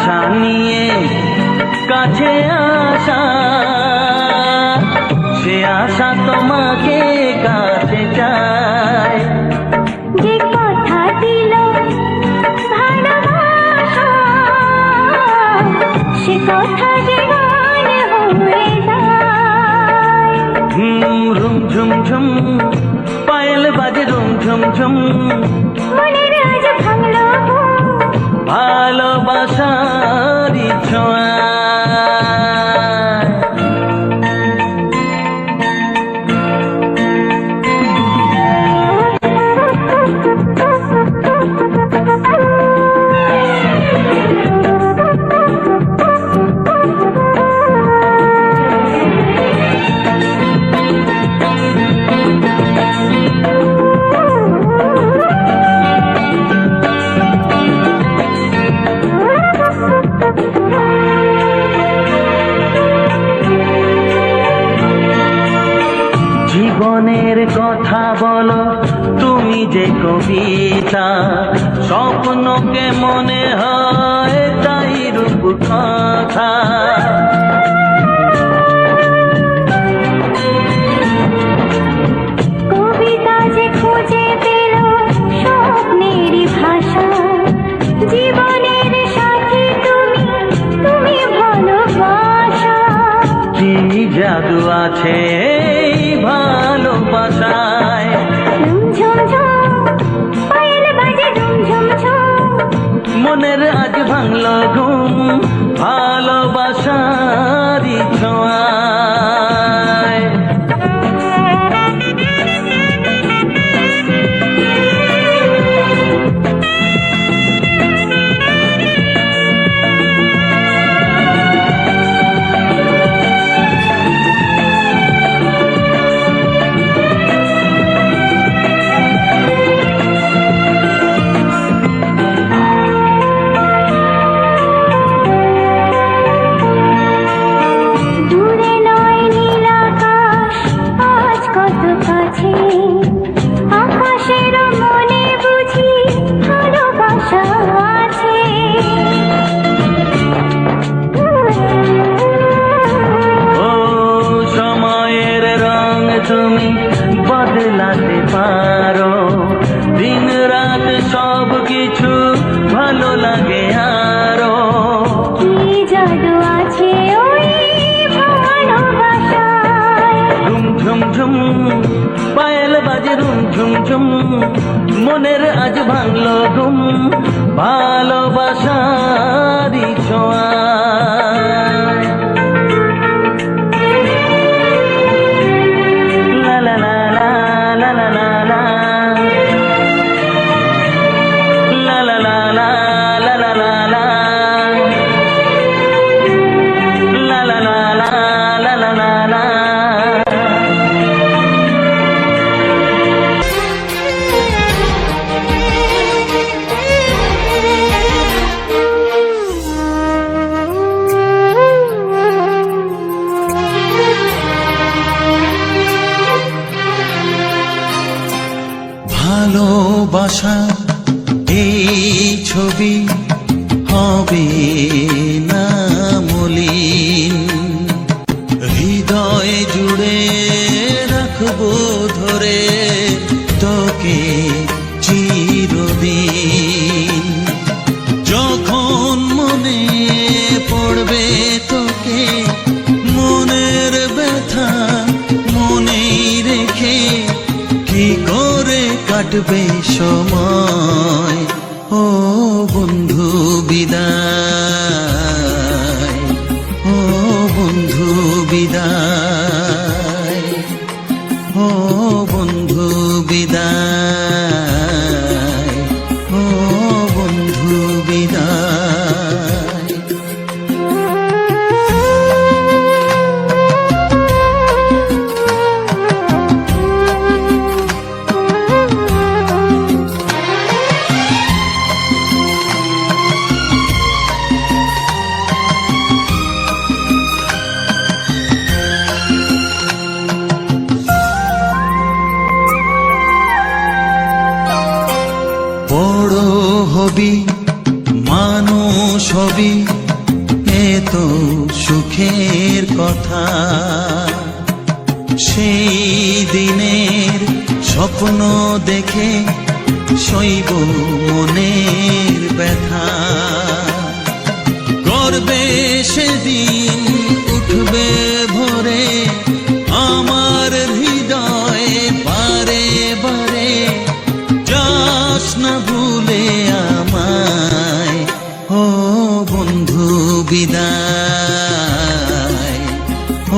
আশা নিয়ে কাছে আসা, সে আশা তোমাকে কাছে চায়। যে কথা দিল ভালোবাসা, সে কথা যে গান হয়ে যায়। রুম ঝুম ঝুম পায়েল বাজে রুম ঝুম ঝুম, মনের আজ ভাঙলো ভালোবাসারই ছোঁয়া। জীবনের কথা বলো তুমি যে কবিতা, স্বপ্নকে মনে হয় তাই রূপ কথা। কবিতা যে খুঁজে পেল স্বপ্নেরই ভাষা, জীবনের সাথে তুমি তুমি ভালোবাসা। কি জাদু আছে এই ভালোবাসায়, ঝুম ঝুম পায়েল বাজে ঝুম ঝুম ঝুম, মনের আজ ভাঙলো ঘুম ভালোবাসারই ছোঁয়ায়। দূরে নয় নীল আকাশ আজ কত কাছে, আকাশের মনে বুঝি ভালোবাসা আছে। ও সময়ের রং তুমি বদলাতে পারো, দিন রাত সব কিছু ভালো লাগে আরো। কি জাদু আছে ওই ভালোবাসায়, ঝুম ঝুম ঝুম পায়েল বাজে রুম ঝুম ঝুম, মনের আজ ভাঙলো ঘুম ভালোবাসারই ছোঁয়া। লা লা লা লা লা লা লা লা। লা লা লা লা লা লা লা লা। লা লা লা লা লা লা লা লা। ভালোবাসা এই ছবি হবে না মলিন, হৃদয় জুড়ে রাখবো ধরে তোকে চিরদিন। যখন মনে পড়বে তোকে, মনের ব্যথা মনেই রেখে কি করে কাটবে সময়। ও বন্ধু বিদায়, ও বন্ধু বিদায়, ও বন্ধু বিদায়, ও বন্ধু বিদায়। বড় হবি মানুষ সবই এত সুখের কথা, সেই দিনের স্বপ্ন দেখে সইব মনের ব্যথা। গর্বে সেদিন উঠবে ভোরে আমার হৃদয়ে বারে বারে, যাস না ভুলে আমায় ও বন্ধু বিদায়,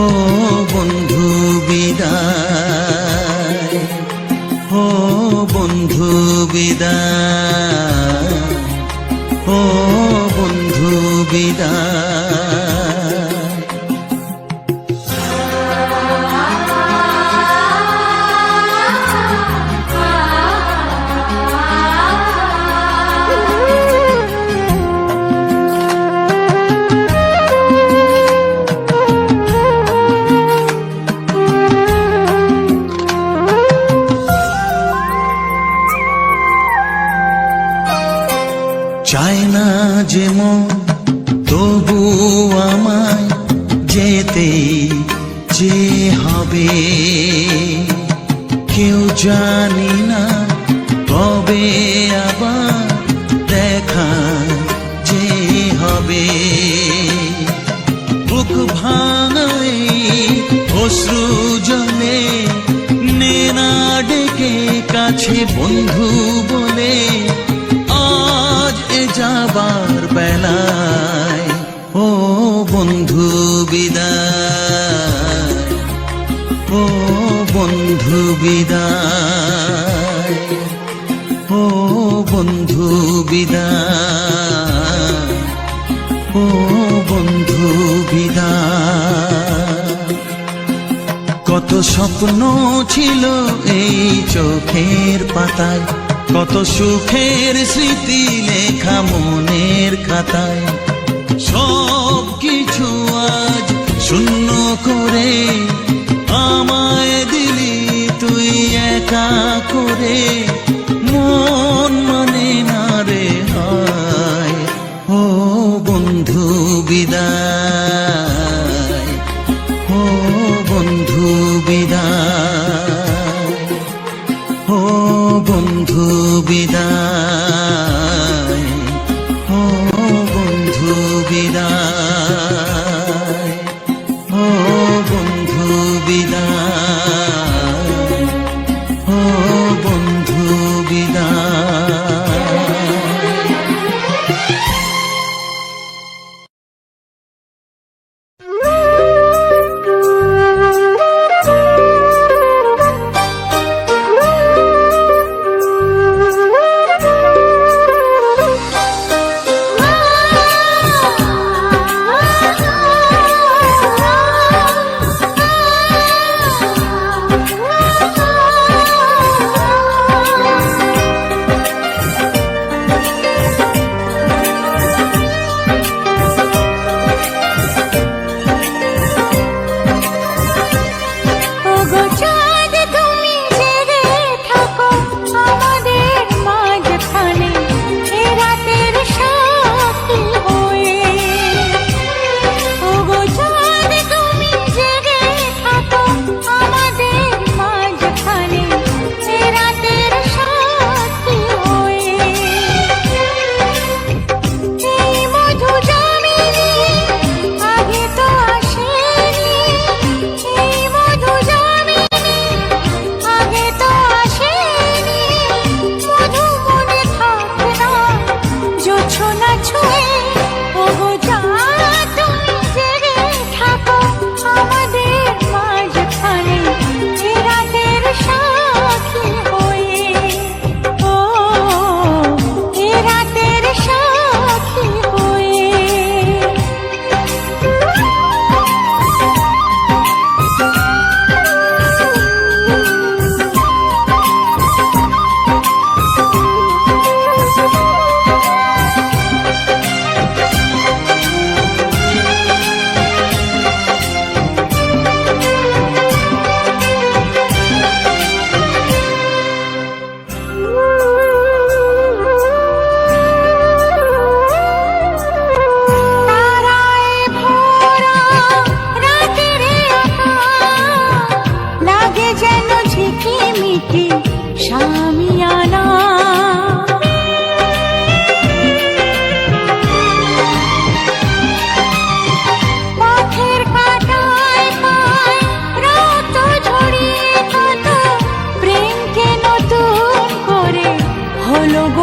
ও বন্ধু বিদায়, ও বন্ধু বিদায়, ও বন্ধু বিদায়। চায় না যে মন তবু আমায় যেতে যে হবে, কেউ জানি না কবে আবার দেখা যে হবে। বুক ভাঙাই অশ্রু জলে নে না ডেকে কাছে বন্ধু বলে, আজ এ যাবার বেলায় ও বন্ধু বিদায়, ও বন্ধু বিদায়, ও বন্ধু বিদায়, ও বন্ধু বিদায়। কত স্বপ্ন ছিল এই চোখের পাতায়, কত সুখের স্মৃতি লেখা মনের খাতায়, সব কিছু আজ শূন্য করে আমায় দিলি তুই একা করে। মন মানে না রে হায় ও বন্ধু বিদায়, ও বন্ধু বিদায়, ও বন্ধু বিদায়, ও বন্ধু বিদায়, ও বন্ধু বিদায়, ও বন্ধু বিদায়।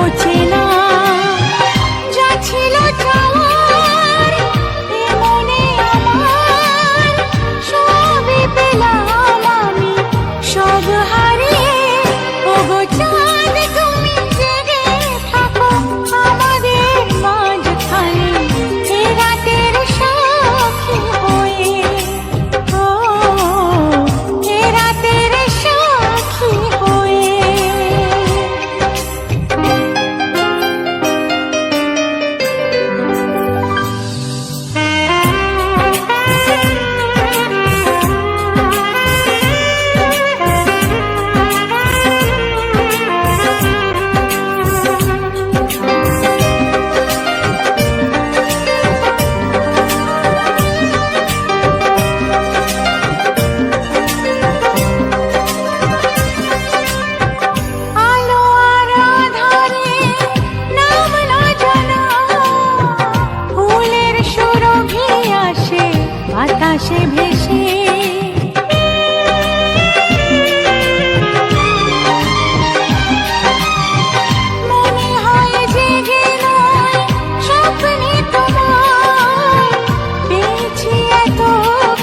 ঘোচে না, যা ছিল চাওয়ার এ মনে আমার, সবই পেলাম আমি সব হারিয়ে। ওগো চাঁদ তুমি জেগে থাকো আমাদের মাঝখানে, এ রাতের সাক্ষী হয়ে, ও এ রাতের সাক্ষী হয়ে। আলো আর আঁধারে নাম না জানা, ফুলের সুরভি আসে বাতাসে ভেসে। মনে হয় জেগে নয় স্বপ্নে তোমায় পেয়েছি এত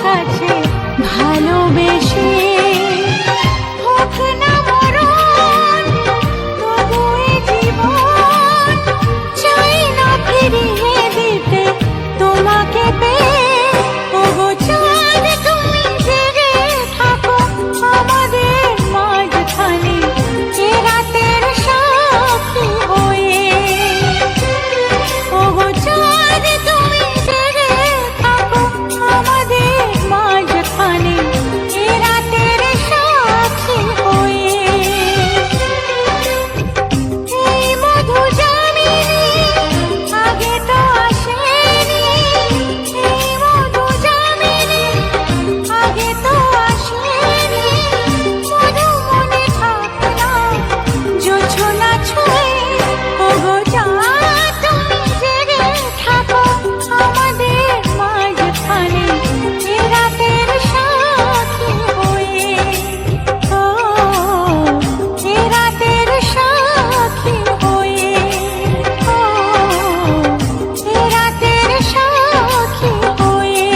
কাছে ভালোবেসে। হোক না মরণ তবু এ জীবন, চাই না ফিরিয়ে দিতে তোমাকে পেয়ে। ওগো চাঁদ তুমি জেগে থাকো আমাদের মাঝখানে, এ রাতের সাক্ষী হয়ে। ওগো চাঁদ তুমি জেগে থাকো আমাদের মাঝখানে, এ রাতের সাক্ষী হয়ে। এই মধু জামিনী আগে তো আসেনি, এই মধু জামিনী আগে তো আসেনি। মধু মনে থাক না জোছনা ছুঁয়ে। ওগো চাঁদ তুমি জেগে থাকো আমাদের মাঝখানে, এ রাতের সাক্ষী হয়ে, ও এ রাতের সাক্ষী হয়ে, ও এ রাতের সাক্ষী হয়ে।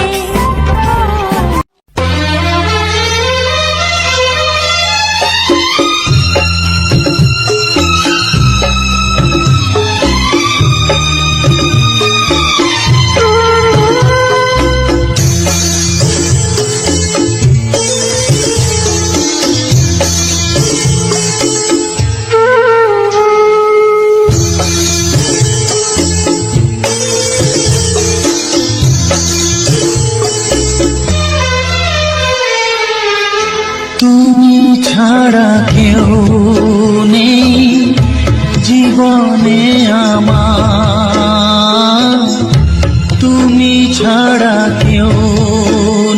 তুমি ছাড়া কেউ নেই জীবনে আমার, তুমি ছাড়া কেউ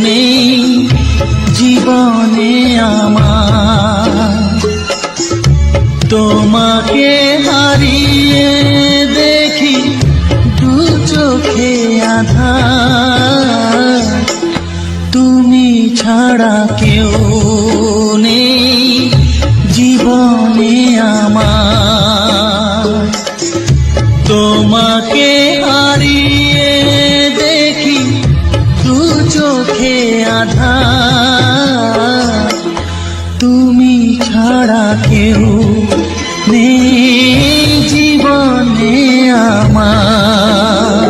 নেই জীবনে আমার। তোমাকে হারিয়ে দেখি দু চোখে আঁধার, তুমি ছাড়া কেউ নেই জীবনে আমার। তোমাকে হারিয়ে দেখি দু চোখে আঁধার, তুমি ছাড়া কেউ নেই জীবনে আমার।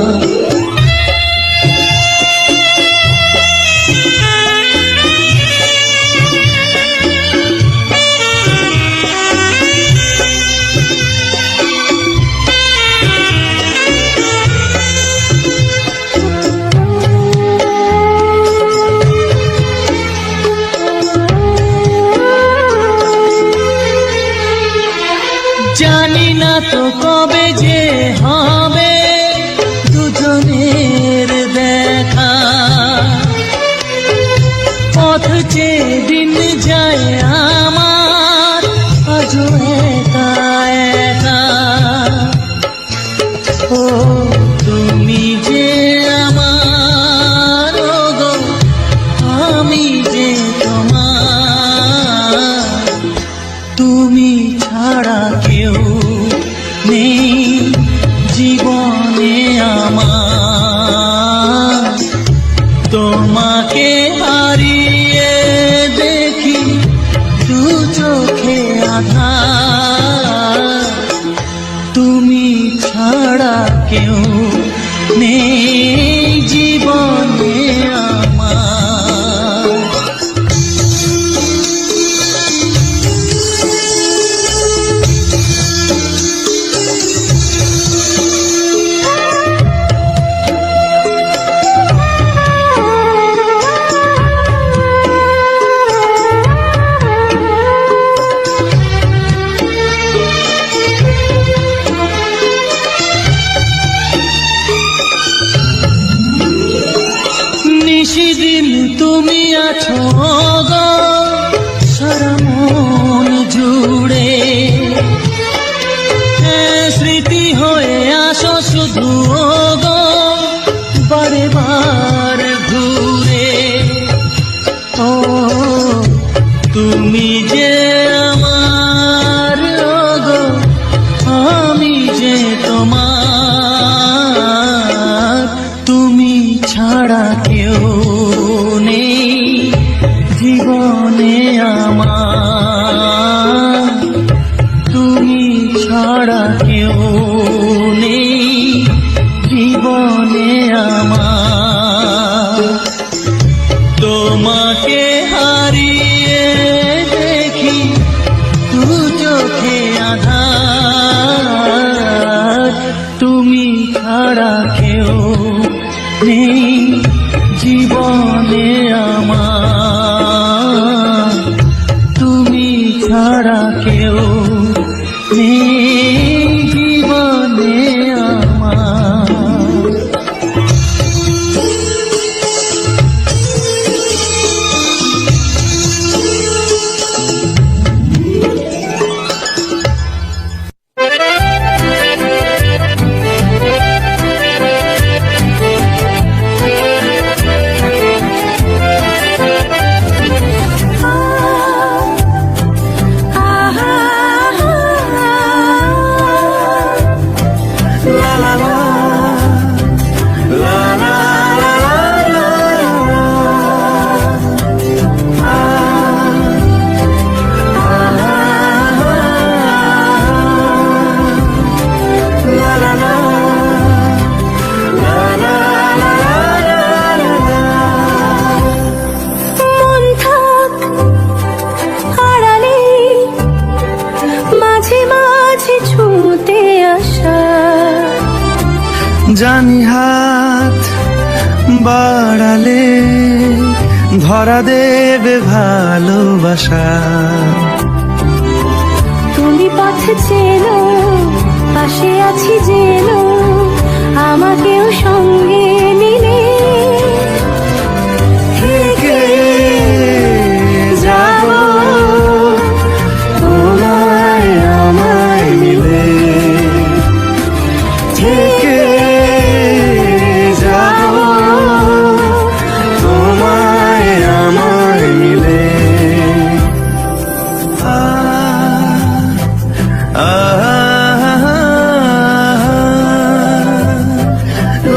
জানি না তো কবে যে হবে দুজনের দেখা, পথ চেয়ে দিন যায় আমার আজও একা একা। ও তুমি যে আমার, ওগো আমি যে তোমার, তুমি ছাড়া কেউ ছাড়া কেউ নেই জীবনে আমার। নিশিদিন তুমি আছো গো সারা মন জুড়ে, স্মৃতি হয়ে আসো শুধু গো বারে বার ঘুরে। ও তুমি যে আমার গো, আমি যে তোমার, তুমি ছাড়া কেউ নেই জীবনে আমার, তুমি ছাড়া কেউ নেই জীবনে আমার। তোমাকে হারিয়ে দেখি দু চোখে আঁধার, তুমি ছাড়া কেউ নেই জীবনে আমার, তুমি ছাড়া কেউ নেই জীবনে আমার। মন থাক আড়ালে, মাঝে মাঝে ছুঁতে আসা, জানি হাত বাড়ালে ধরা দেবে ভালোবাসা। তুমি পথ চেনো, পাশে আছি জেনো, আমাকেও সঙ্গে নিলে থেকে যাবো তোমায় আমায় মিলে, থেকে যাবো তোমায় আমায় মিলে।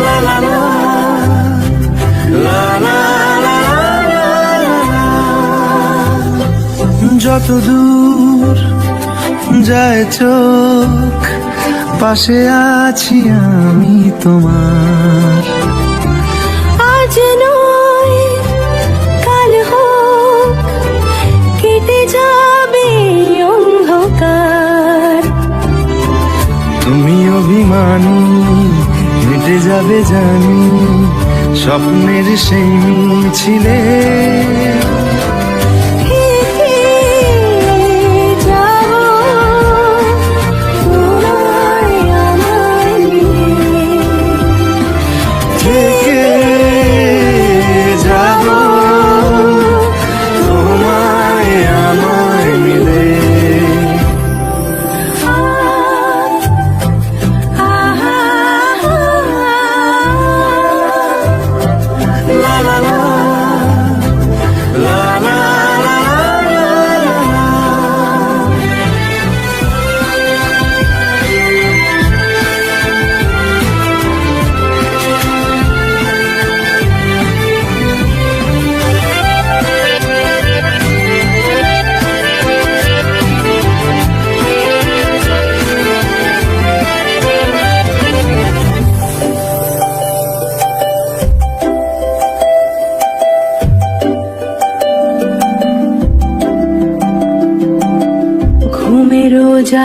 লা লা লা, লা লা লা লা লা। যত দূর যায় চোখ, পাশে আছি আমি তোমার। আজ নয় কাল হোক, কেটে যাবে অন্ধকার। তুমি অভিমানী হেঁটে যাবে জানি, স্বপ্নের সেই মিছিলে। থেকে যাবো তোমায় আমায় মিলে, থেকে যাবো তোমায় আমায় মিলে। লা লা লা, লা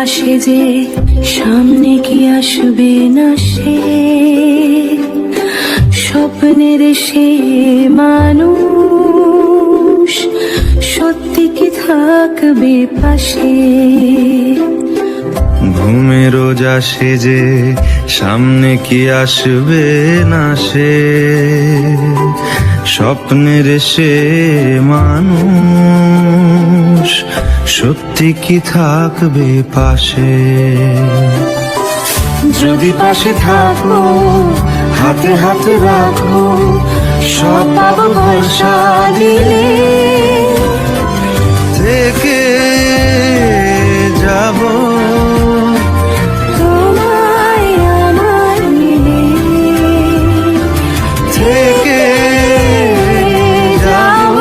আসে যে সামনে কি আসবে না সে, স্বপ্নের সে মানুষ সত্যি কি থাকবে পাশে। ঘুমের রোজ আসে যে সামনে কি আসবে না সে, স্বপ্নের সে মানুষ সত্যি কি থাকবে পাশে। যদি পাশে থাকো হাতে হাতে রাখো, সব পাবো ভরসা দিলে, থেকে যাব তোমায় আমার মিলে, থেকে যাব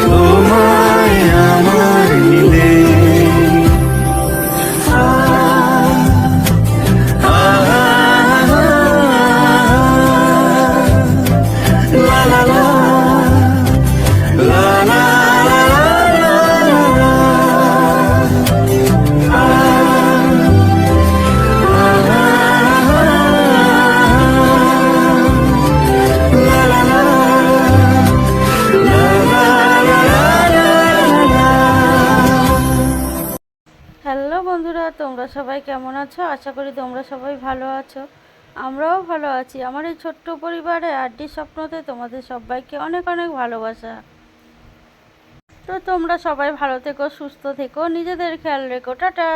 তোমায় আমার মিলে। লা লা লা লা লা হ্যালো বন্ধুরা, তোমরা সবাই কেমন আছো? আশা করি তোমরা সবাই ভালো আছো। আমরাও ভালো আছি। আমার এই ছোট্ট পরিবারে আড্ডি স্বপ্নতে তোমাদের সবাইকে অনেক অনেক ভালোবাসা। তো তোমরা সবাই ভালো থেকো, সুস্থ থেকো, নিজেদের খেয়াল রেখো। টাটা।